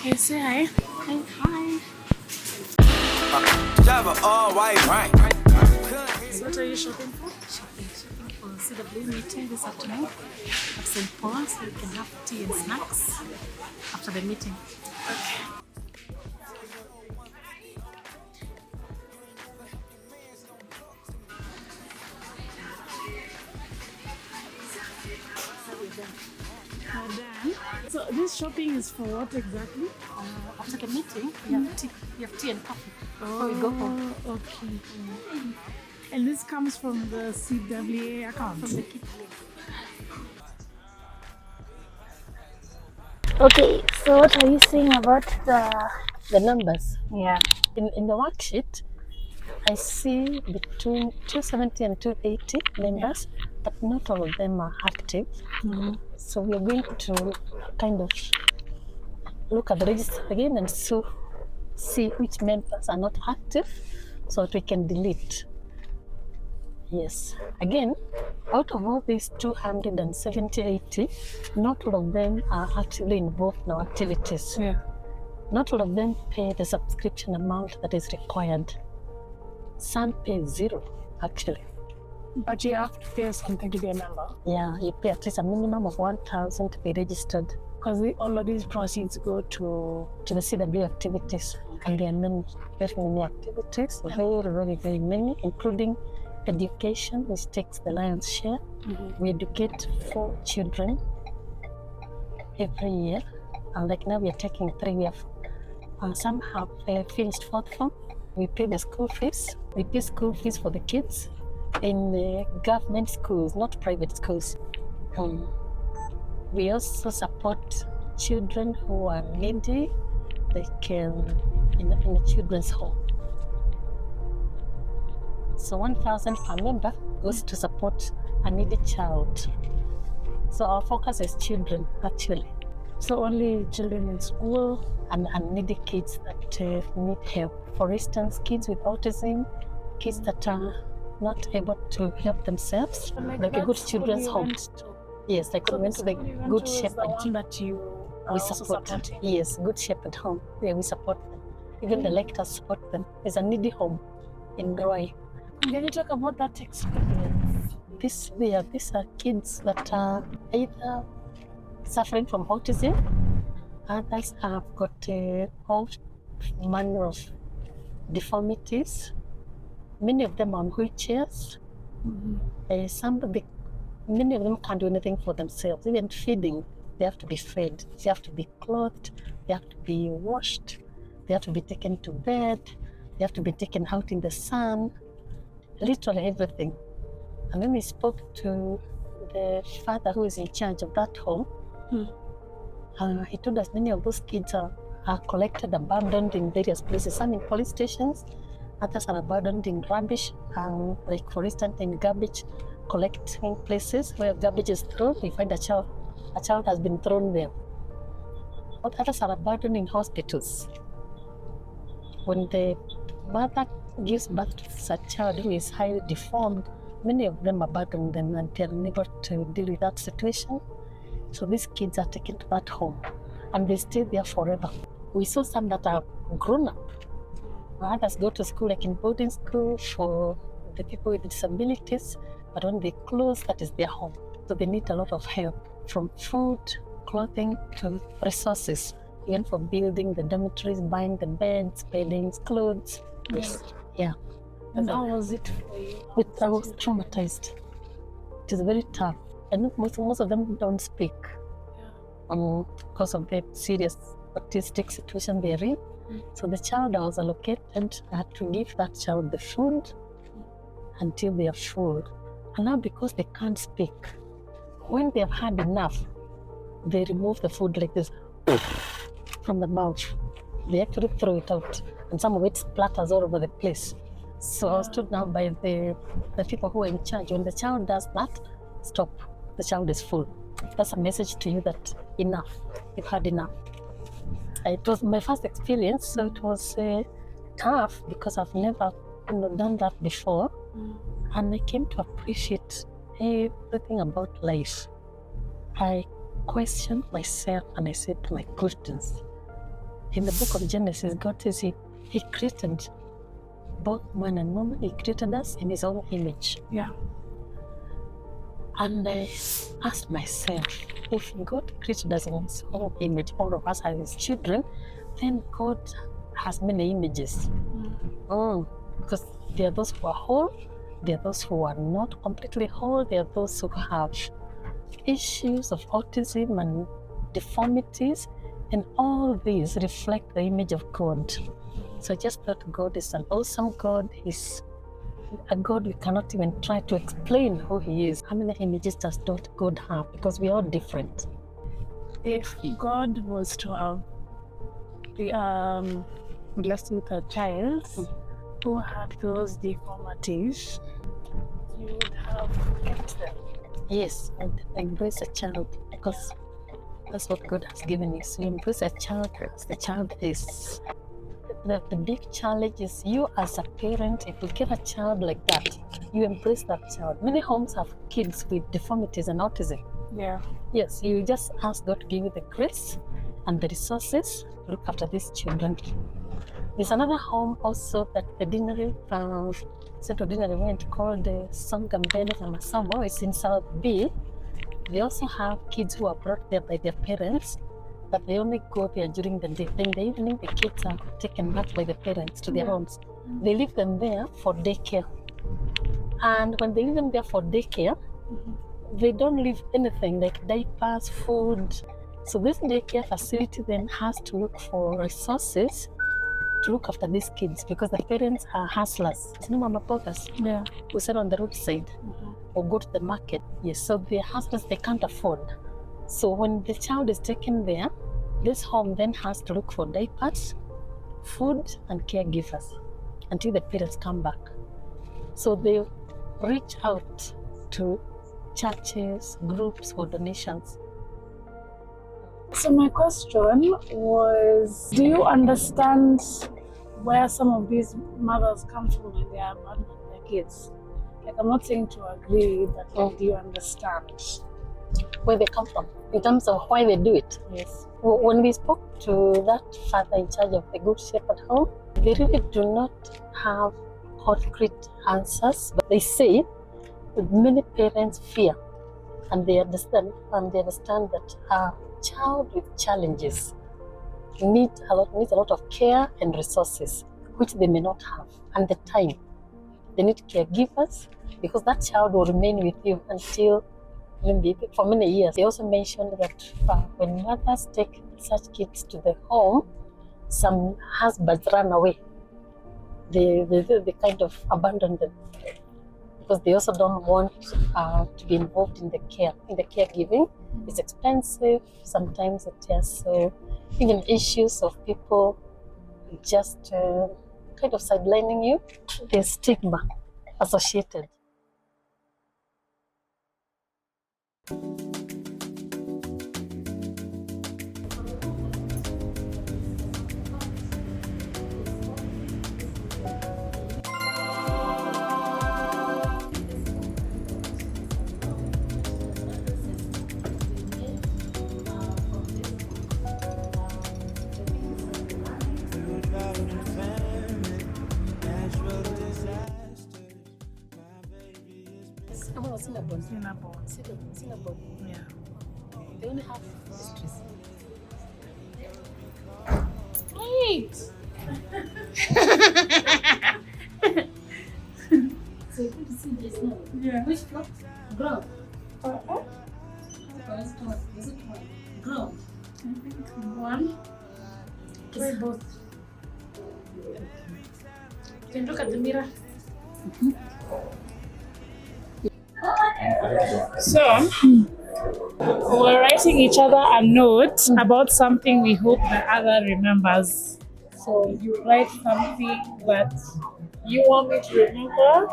Okay, say hi. Hi. Hi. Java all white, right? So what are you shopping for? Shopping for CW meeting this afternoon at St. Paul, so you can have tea and snacks after the meeting. Okay. Done. So this shopping is for what exactly? After the meeting, you have tea and coffee before we go home. Okay. And this comes from the CWA account. From the kids. Okay, so what are you saying about The numbers. yeah? In the worksheet, I see between 270 and 280 members, but not all of them are active. So we are going to kind of look at the register again and see which members are not active so that we can delete. Yes. Again, out of all these 270, not all of them are actually involved in our activities. Yeah. Not all of them pay the subscription amount that is required. Some pay zero, actually. But you have to pay something to be a member. Yeah, you pay at least a minimum of 1,000 to be registered Because all of these proceeds go to to the CW activities. And there are very many activities, very many, including education, which takes the lion's share. We educate 4 children every year. And like now we are taking 3. We have some have finished 4th form. We pay the school fees. We pay school fees for the kids in government schools, not private schools. We also support children who are needy, like in a children's home. So 1,000 per member goes to support a needy child. So our focus is children, actually, so only children in school. and needy kids that need help. For instance, kids with autism, kids that are not able to help themselves, like a good children's home. Yes, like we went to the Good The Shepherd. one that you are We also support. supporting. Yes, Good Shepherd home. Yeah, we support them. Even the lectors support them. There's a needy home in Roy. Can you talk about that experience? These are kids that are either suffering from autism, others have got all manner of deformities. Many of them are on wheelchairs. Many of them can't do anything for themselves. Even feeding, they have to be fed. They have to be clothed. They have to be washed. They have to be taken to bed. They have to be taken out in the sun. Literally everything. And when we spoke to the father who is in charge of that home, he told us many of those kids are collected, abandoned in various places. Some in police stations, others are abandoned in rubbish, like for instance in garbage collecting places where garbage is thrown. We find a child has been thrown there. But others are abandoned in hospitals. When the mother gives birth to a child who is highly deformed, many of them abandon them and they're unable to deal with that situation. So these kids are taken to that home and they stay there forever. We saw some that are grown up. Others go to school, like in boarding school for the people with disabilities, but when they close, that is their home. So they need a lot of help, from food, clothing, to resources, even for building the dormitories, buying the beds, beddings, clothes. Yes. Yeah. And how was it for you? I was traumatized. It is very tough. And most of them don't speak because of the serious autistic situation they're in. So the child I was allocated, I had to give that child the food until they are full. And now because they can't speak, when they have had enough, they remove the food like this from the mouth. They actually throw it out, and some of it splatters all over the place. So I was told now by the people who are in charge, when the child does that, stop. The child is full. That's a message to you that enough. You've had enough. It was my first experience, so it was tough because I've never done that before. And I came to appreciate everything about life. I questioned myself and I said to my goodness, In the book of Genesis, God says He created both man and woman. He created us in His own image. Yeah. And I asked myself, if God created us in His own image, all of us as His children, then God has many images. Because there are those who are whole, there are those who are not completely whole, there are those who have issues of autism and deformities, and all these reflect the image of God. So I just thought God is an awesome God. He's a God we cannot even try to explain who He is. How many images does God have? Because we are all different. If God was to have blessed with a child who had those deformities, you would have kept them. Yes, and embrace a child, because that's what God has given you. So you embrace a child as the child is. The big challenge is you as a parent, if you get a child like that, you embrace that child. Many homes have kids with deformities and autism. Yeah. Yes, you just ask God to give you the grace and the resources to look after these children. There's another home also that the ordinary went called the Songambele and Masambo. It's in South B. They also have kids who are brought there by their parents, but they only go there during the day. In the evening, the kids are taken back by the parents to their homes. They leave them there for daycare. And when they leave them there for daycare, they don't leave anything like diapers, food. So this daycare facility then has to look for resources to look after these kids, because the parents are hustlers. It's no mama pogas who sit on the roadside or go to the market. Yes, so they're hustlers, they can't afford. So when the child is taken there, this home then has to look for diapers, food, and caregivers until the parents come back. So they reach out to churches, groups for donations. So my question was, do you understand where some of these mothers come from when they abandon their kids? Like, I'm not saying to agree, but like, do you understand where they come from in terms of why they do it? Yes. When we spoke to that father in charge of the Good Shepherd home, they really do not have concrete answers, but they say that many parents fear, and they understand that a child with challenges needs a lot of care and resources, which they may not have, and the time. They need caregivers, because that child will remain with you until for many years. They also mentioned that when mothers take such kids to the home, some husbands run away. They kind of abandon them, because they also don't want to be involved in the caregiving. It's expensive. Sometimes it has even issues of people just kind of sidelining you. There's stigma associated. Cinnabon. Yeah. They only have histories. Wait! So you could see this now. Yeah. Which floor? Ground. Uh-huh. Is it one? Ground. I think one. Try both. Can you look at the mirror? So, we're writing each other a note about something we hope the other remembers. So, you write something that you want me to remember.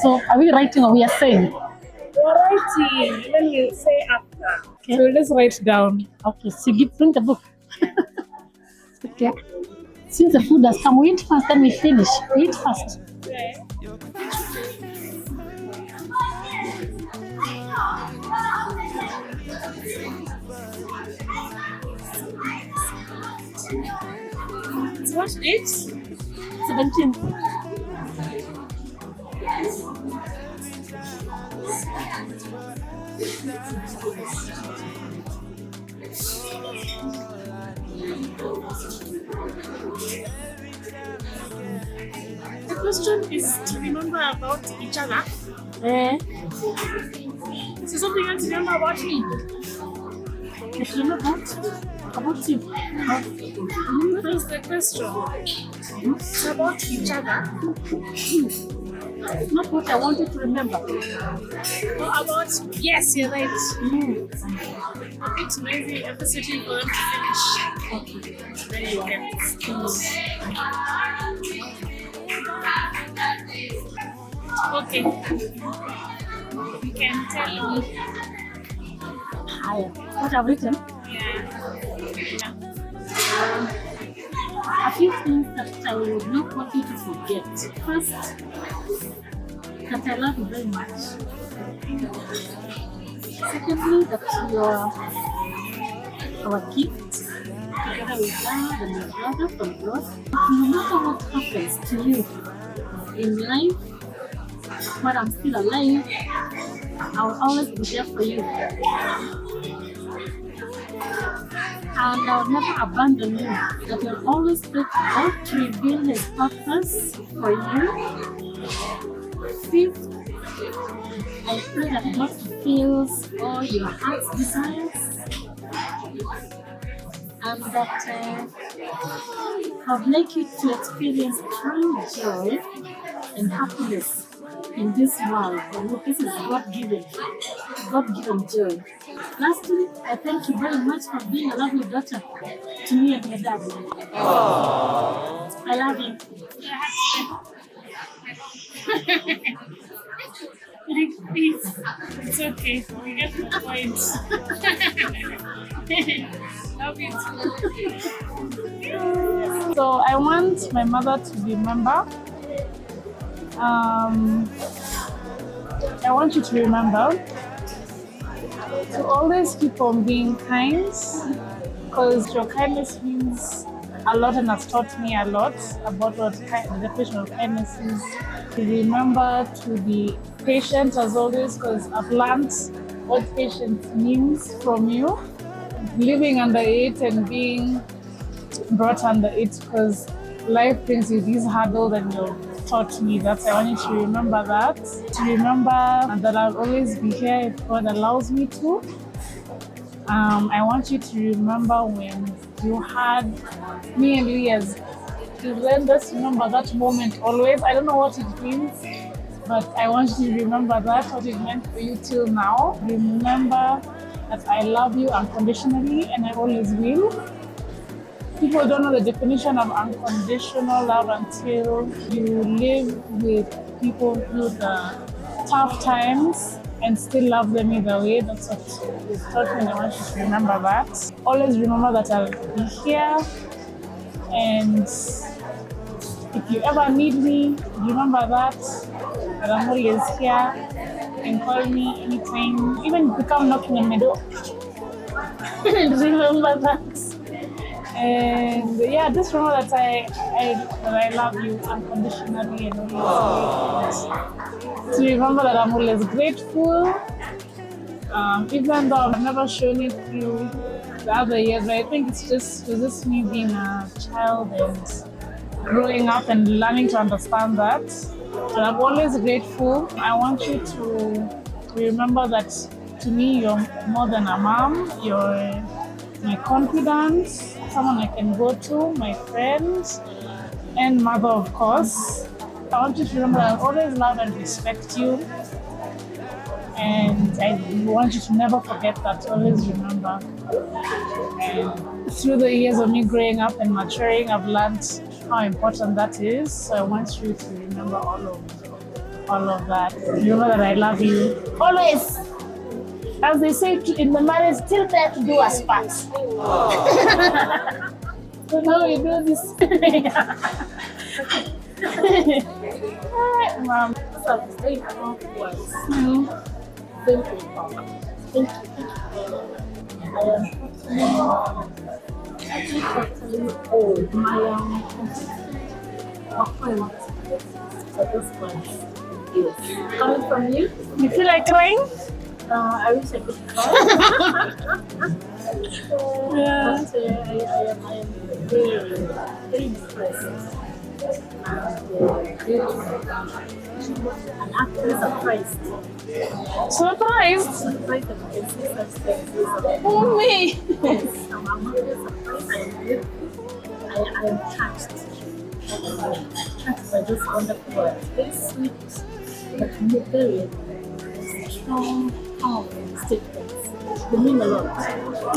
So are we writing or we are saying? We're writing. Then you say after. Okay. So, let's write down. Okay, so you bring the book. Okay. Since the food has come, we eat first, then we finish. We eat first. Okay. what age? 17. The question is to remember about each other. Eh? So something else to remember about me. I should know about you. That's the question. It's about each other. Not what I want you to remember. Not about, yes, you're right. A bit noisy. I'm just waiting for them to finish. Then you get it. Okay. You can tell me. Hi. What I've written? Yeah. A few things that I would not want you to forget. First, that I love you very much. Secondly, that you are our gift, together with God and your brother from God. No matter what happens to you in life, while I'm still alive, I will always be there for you. And I will never abandon you. That I will always pray to God to reveal His purpose for you. Fifth, I pray that God fulfills all your heart's desires. And that I'll make you to experience true joy and happiness in this world. And this is God-given joy. Lastly, I thank you very much for being a lovely daughter to me and your dad. I love you. It's okay. We get the point. Love it. So I want my mother to remember. I want you to remember to always keep on being kind, because your kindness means a lot and has taught me a lot about what the definition of kindness is. Remember to be patient as always, because I've learned what patience means from you. Living under it and being brought under it, because life brings you these hurdles and you've taught me that. I want you to remember that. To remember that I'll always be here if God allows me to. I want you to remember when you had me and Leah's. Then just remember that moment always. I don't know what it means, but I want you to remember that, what it meant for you till now. Remember that I love you unconditionally and I always will. People don't know the definition of unconditional love until you live with people through the tough times and still love them either way. That's what you've taught me, and I want you to remember that. Always remember that I'll be here, and if you ever need me, remember that I'm always here. You can call me anytime, even if you come knocking on my door. Remember that. And yeah, just remember that I love you unconditionally and always. To remember that I'm always grateful, even though I've never shown it through the other years. But I think it was just me being a child and growing up and learning to understand that. And I'm always grateful. I want you to remember that to me, you're more than a mom. You're my confidence, someone I can go to, my friend, and mother, of course. I want you to remember I always love and respect you. And I want you to never forget that. Always remember. And through the years of me growing up and maturing, I've learned how important that is. So I want you to remember all of that. Remember that I love you. Always. As they say in the marriage, till death do us part. So now we do this. Alright, Mom. So I'm saying about words. Thank you. Thank you. I am Oh, my friend. So this one is coming from you. You feel like crying? I wish I could cry. Yeah. But I am very, very impressed. And actually surprised. Surprised? Surprised that you can see such things. Oh, me. Yes, I'm really surprised. I am touched. Touched by this wonderful work. Very sweet, but very strong, powerful statements. They mean a lot.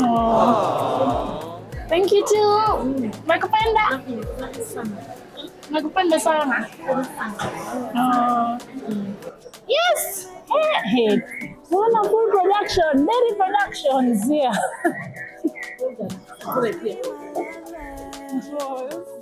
Oh. Thank you too. Nakupenda. Love you so much. Nakupenda sana. Oh. Yes. Hey. Wonderful production. Daily productions here. Well done. Good idea. Yes.